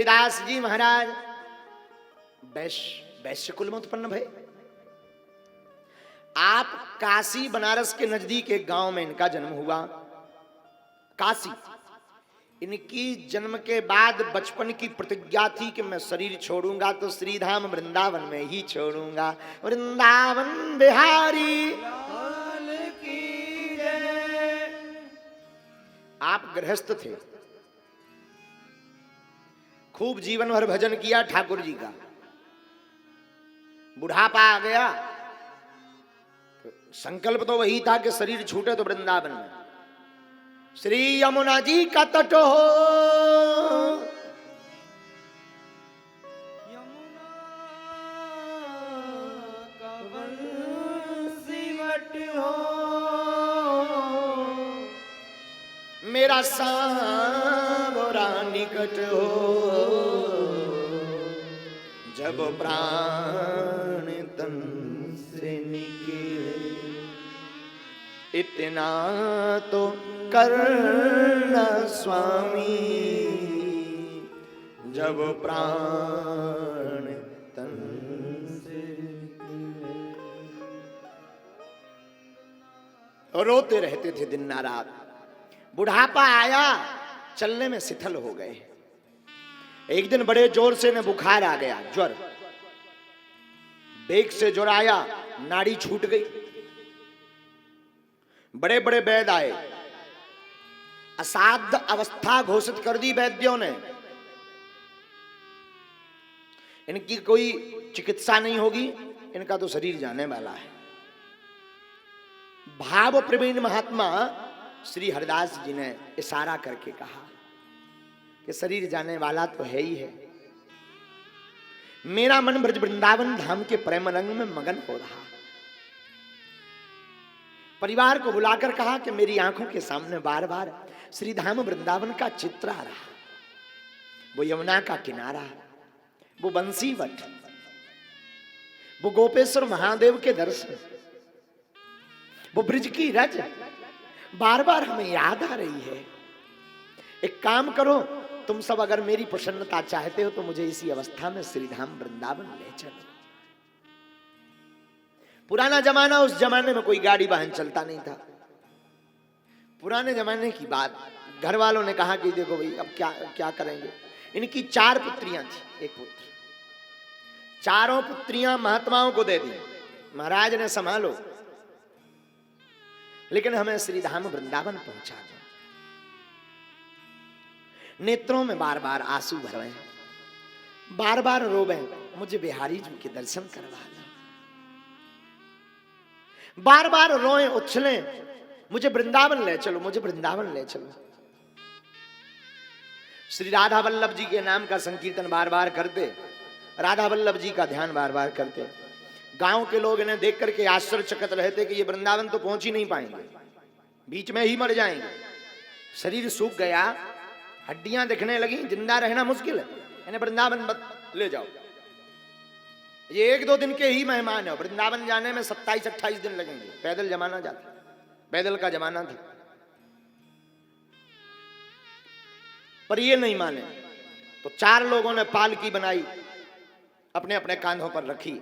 हरिदास जी महाराज वैश्य कुल में उत्पन्न भय। आप काशी बनारस के नजदीक एक गांव में इनका जन्म हुआ, काशी। इनकी जन्म के बाद बचपन की प्रतिज्ञा थी कि मैं शरीर छोड़ूंगा तो श्रीधाम वृंदावन में ही छोड़ूंगा। वृंदावन बिहारी की जय। आप गृहस्थ थे, खूब जीवन भर भजन किया ठाकुर जी का। बुढ़ापा आ गया तो संकल्प तो वही था कि शरीर छूटे तो वृंदावन में। श्री यमुना जी का तट हो, यमुना का बंसीवट हो, मेरा सांवरा निकट हो, जब प्राण तन से निकले, इतना तो करना स्वामी, जब प्राण तन से निकले। रोते रहते थे दिन ना रात। बुढ़ापा आया, चलने में शिथिल हो गए। एक दिन बड़े जोर से न बुखार आ गया, ज्वर, बेग से ज्वर आया, नाड़ी छूट गई। बड़े बड़े वैद्य आए, असाध्य अवस्था घोषित कर दी वैद्यों ने। इनकी कोई चिकित्सा नहीं होगी, इनका तो शरीर जाने वाला है। भाव प्रवीण महात्मा श्री हरिदास जी ने इशारा करके कहा कि शरीर जाने वाला तो है ही है, मेरा मन ब्रज वृंदावन धाम के प्रेम रंग में मगन हो रहा। परिवार को बुलाकर कहा कि मेरी आंखों के सामने बार बार श्री धाम वृंदावन का चित्र आ रहा, वो यमुना का किनारा, वो बंसीवट, वो गोपेश्वर महादेव के दर्शन, वो ब्रिज की रज बार बार हमें याद आ रही है। एक काम करो, तुम सब अगर मेरी प्रसन्नता चाहते हो तो मुझे इसी अवस्था में श्रीधाम वृंदावन ले चलो। पुराना जमाना, उस जमाने में कोई गाड़ी वाहन चलता नहीं था। पुराने जमाने की बात, घर वालों ने कहा कि देखो भाई अब क्या करेंगे। इनकी 4 पुत्रियां थी, एक पुत्र। चारों पुत्रियां महात्माओं को दे दी, महाराज ने संभालो, लेकिन हमें श्रीधाम वृंदावन पहुंचा दो। नेत्रों में बार बार आंसू भर रहे हैं, बार बार रोवे, मुझे बिहारी जी के दर्शन करवा दो। बार बार रोए उछले, मुझे वृंदावन ले चलो, मुझे वृंदावन ले चलो। श्री राधा वल्लभ जी के नाम का संकीर्तन बार बार करते, राधा वल्लभ जी का ध्यान बार बार करते। गांव के लोग इन्हें देख करके आश्चर्यचकित रहते कि ये वृंदावन तो पहुंच ही नहीं पाएंगे, बीच में ही मर जाएंगे। शरीर सूख गया, हड्डियां दिखने लगी, जिंदा रहना मुश्किल है, इन्हें वृंदावन मत ले जाओ। ये 1-2 दिन के ही मेहमान है, वृंदावन जाने में 27-28 दिन लगेंगे। पैदल जमाना जाता, पैदल का जमाना था। पर ये नहीं माने, तो 4 लोगों ने पालकी बनाई, अपने अपने कांधों पर रखी,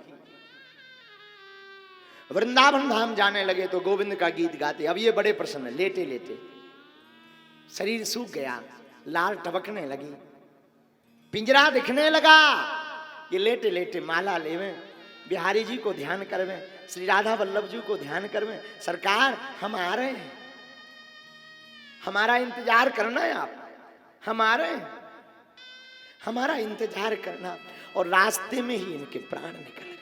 वृंदावन धाम जाने लगे। तो गोविंद का गीत गाते। अब ये बड़े प्रसन्न, लेटे लेटे शरीर सूख गया, लाल टपकने लगी, पिंजरा दिखने लगा। ये लेटे लेटे माला लेवे, बिहारी जी को ध्यान करवे, श्री राधा वल्लभ जी को ध्यान करवे। सरकार हम आ रहे हैं, हमारा इंतजार करना है, आप हम आ रहे हैं, हमारा इंतजार करना। और रास्ते में ही इनके प्राण निकल गए।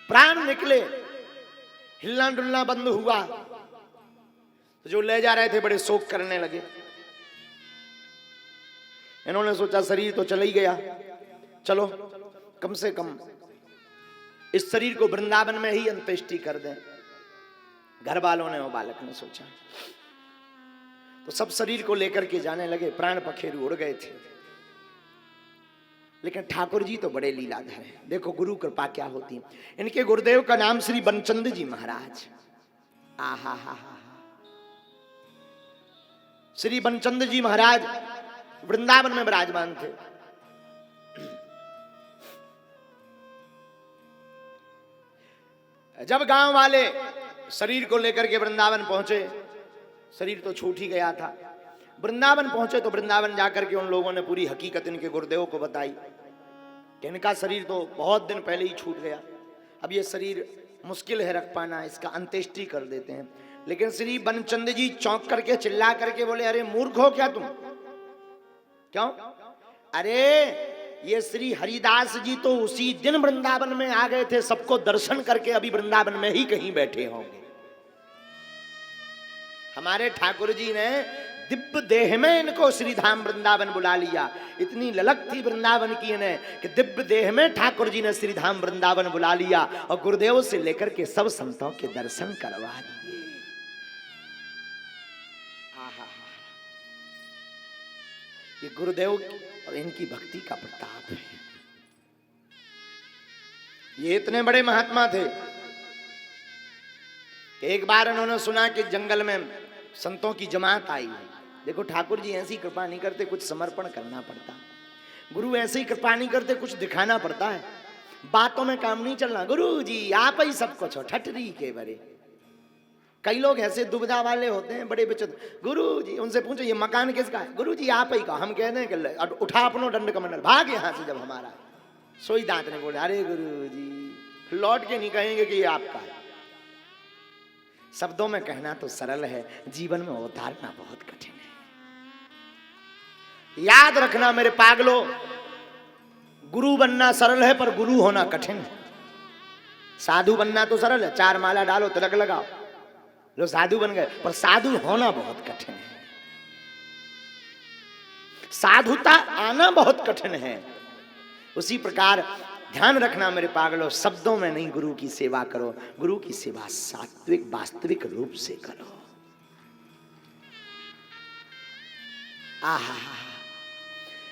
प्राण निकले, हिलना डुलना बंद हुआ। तो जो ले जा रहे थे बड़े शोक करने लगे। इन्होंने सोचा शरीर तो चला ही गया, चलो कम से कम इस शरीर को वृंदावन में ही अंत्येष्टि कर दें। घर वालों ने और बालक ने सोचा, तो सब शरीर को लेकर के जाने लगे। प्राण पखेरु उड़ गए थे, लेकिन ठाकुर जी तो बड़े लीलाधर हैं। देखो गुरु कृपा क्या होती है। इनके गुरुदेव का नाम श्री बनचंद जी महाराज। आहा हा हा। श्री बनचंद्र जी महाराज वृंदावन में विराजमान थे। जब गांव वाले शरीर को लेकर के वृंदावन पहुंचे, शरीर तो छूट ही गया था, वृंदावन पहुंचे तो वृंदावन जाकर के उन लोगों ने पूरी हकीकत इनके गुरुदेव को बताई कि इनका शरीर तो बहुत दिन पहले ही छूट गया, अब ये शरीर मुश्किल है रख पाना, इसका अंत्येष्टि कर देते हैं। लेकिन श्री बनचंद जी चौंक करके चिल्ला करके बोले, अरे मूर्ख हो क्या तुम? क्यों? अरे ये श्री हरिदास जी तो उसी दिन वृंदावन में आ गए थे, सबको दर्शन करके अभी वृंदावन में ही कहीं बैठे होंगे। हमारे ठाकुर जी ने दिव्य देह में इनको श्रीधाम वृंदावन बुला लिया। इतनी ललक थी वृंदावन की इन्हें कि दिव्य देह में ठाकुर जी ने श्रीधाम वृंदावन बुला लिया और गुरुदेव से लेकर के सब संतों के दर्शन करवा दिए। ये गुरुदेव और इनकी भक्ति का प्रताप है। ये इतने बड़े महात्मा थे कि एक बार इन्होंने सुना कि जंगल में संतों की जमात आई है। देखो ठाकुर जी ऐसी कृपा नहीं करते, कुछ समर्पण करना पड़ता। गुरु ऐसे ही कृपा नहीं करते, कुछ दिखाना पड़ता है। बातों में काम नहीं चलना। गुरु जी आप ही सब कुछ हो, ठटरी के बड़े। कई लोग ऐसे दुविधा वाले होते हैं, बड़े बचत। गुरु जी उनसे पूछो ये मकान किसका है? गुरु जी आप ही का। हम कहते हैं कि उठा अपनो दंड कमंडल, भाग यहाँ से। जब हमारा सोई दांत ने बोले, अरे गुरु जी लौट के नहीं कहेंगे कि ये आपका है। शब्दों में कहना तो सरल है, जीवन में उतारना बहुत कठिन है। याद रखना मेरे पागलों, गुरु बनना सरल है पर गुरु होना कठिन है। साधु बनना तो सरल है, 4 माला डालो, तिलक लगाओ, लो साधु बन गए। पर साधु होना बहुत कठिन है, साधुता आना बहुत कठिन है। उसी प्रकार ध्यान रखना मेरे पागलों, शब्दों में नहीं गुरु की सेवा करो, गुरु की सेवा सात्विक वास्तविक रूप से करो। आहा,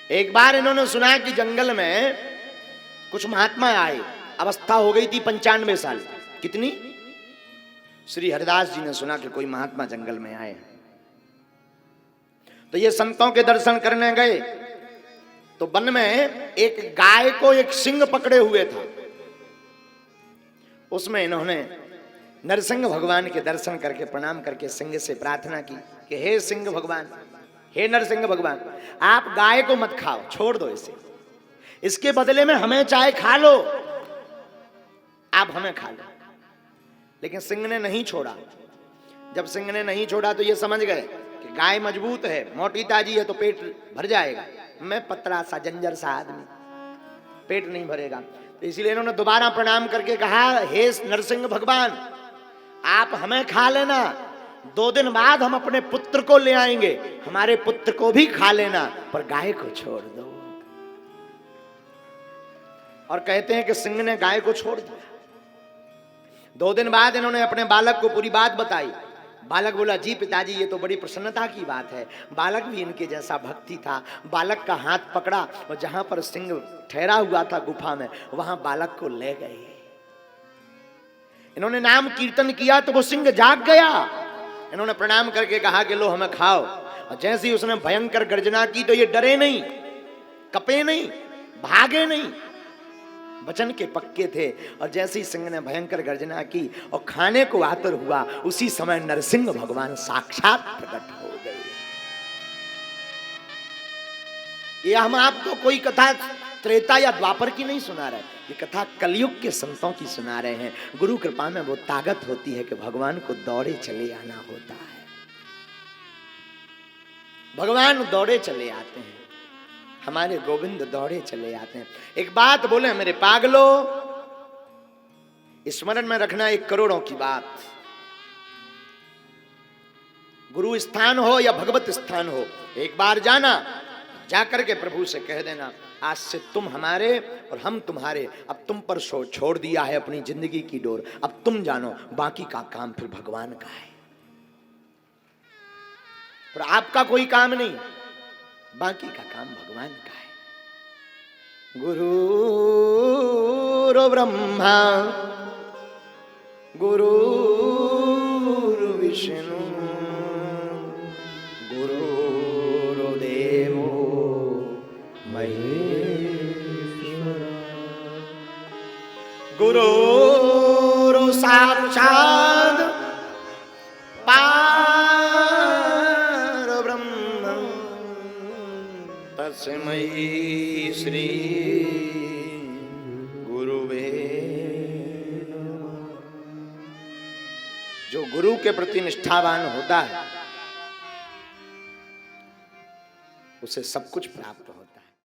एक बार इन्होंने सुना कि जंगल में कुछ महात्मा आए, अवस्था हो गई थी 95 साल। कितनी? श्री हरिदास जी ने सुना कि कोई महात्मा जंगल में आए, तो ये संतों के दर्शन करने गए। तो वन में एक गाय को एक सिंह पकड़े हुए था, उसमें इन्होंने नरसिंह भगवान के दर्शन करके प्रणाम करके सिंह से प्रार्थना की कि हे सिंह भगवान, हे नरसिंह भगवान, आप गाय को मत खाओ, छोड़ दो इसे, इसके बदले में हमें चाहे खा लो, आप हमें खा लो। लेकिन सिंह ने नहीं छोड़ा। जब सिंह ने नहीं छोड़ा तो ये समझ गए कि गाय मजबूत है, मोटी ताजी है तो पेट भर जाएगा, मैं पतला सा जंजर सा आदमी, पेट नहीं भरेगा। तो इसलिए इन्होंने दोबारा प्रणाम करके कहा, हे नरसिंह भगवान, आप हमें खा लेना, 2 दिन बाद हम अपने पुत्र को ले आएंगे, हमारे पुत्र को भी खा लेना, पर गाय को छोड़ दो। और कहते हैं कि सिंह ने गाय को छोड़ दिया। 2 दिन बाद इन्होंने अपने बालक को पूरी बात बताई। बालक बोला, जी पिताजी ये तो बड़ी प्रसन्नता की बात है। बालक भी इनके जैसा भक्ति था। बालक का हाथ पकड़ा और जहां पर सिंह ठहरा हुआ था गुफा में, वहां बालक को ले गए। इन्होंने नाम कीर्तन किया तो वो सिंह जाग गया। इन्होंने प्रणाम करके कहा कि लो हमें खाओ। और जैसे ही उसने भयंकर गर्जना की तो ये डरे नहीं, कपे नहीं, भागे नहीं, वचन के पक्के थे। और जैसे ही सिंह ने भयंकर गर्जना की और खाने को आतुर हुआ, उसी समय नरसिंह भगवान साक्षात प्रकट हो गए। ये हम आपको कोई कथा त्रेता या द्वापर की नहीं सुना रहे, ये कथा कलयुग के संतों की सुना रहे हैं। गुरु कृपा में वो ताकत होती है कि भगवान को दौड़े चले आना होता है। भगवान दौड़े चले आते हैं, हमारे गोविंद दौड़े चले आते हैं। एक बात बोले मेरे पागलो, स्मरण में रखना, 1 करोड़ों की बात। गुरु स्थान हो या भगवत स्थान हो, एक बार जाना, जाकर के प्रभु से कह देना, आज से तुम हमारे और हम तुम्हारे, अब तुम पर छोड़ दिया है अपनी जिंदगी की डोर, अब तुम जानो, बाकी का काम फिर भगवान का है। और आपका कोई काम नहीं, बाकी का काम भगवान का है। गुरु ब्रह्मा गुरु विष्णु गुरु गुरु साक्षात् पार ब्रह्म तस्मै श्री गुरुवे। जो गुरु के प्रति निष्ठावान होता है उसे सब कुछ प्राप्त होता है।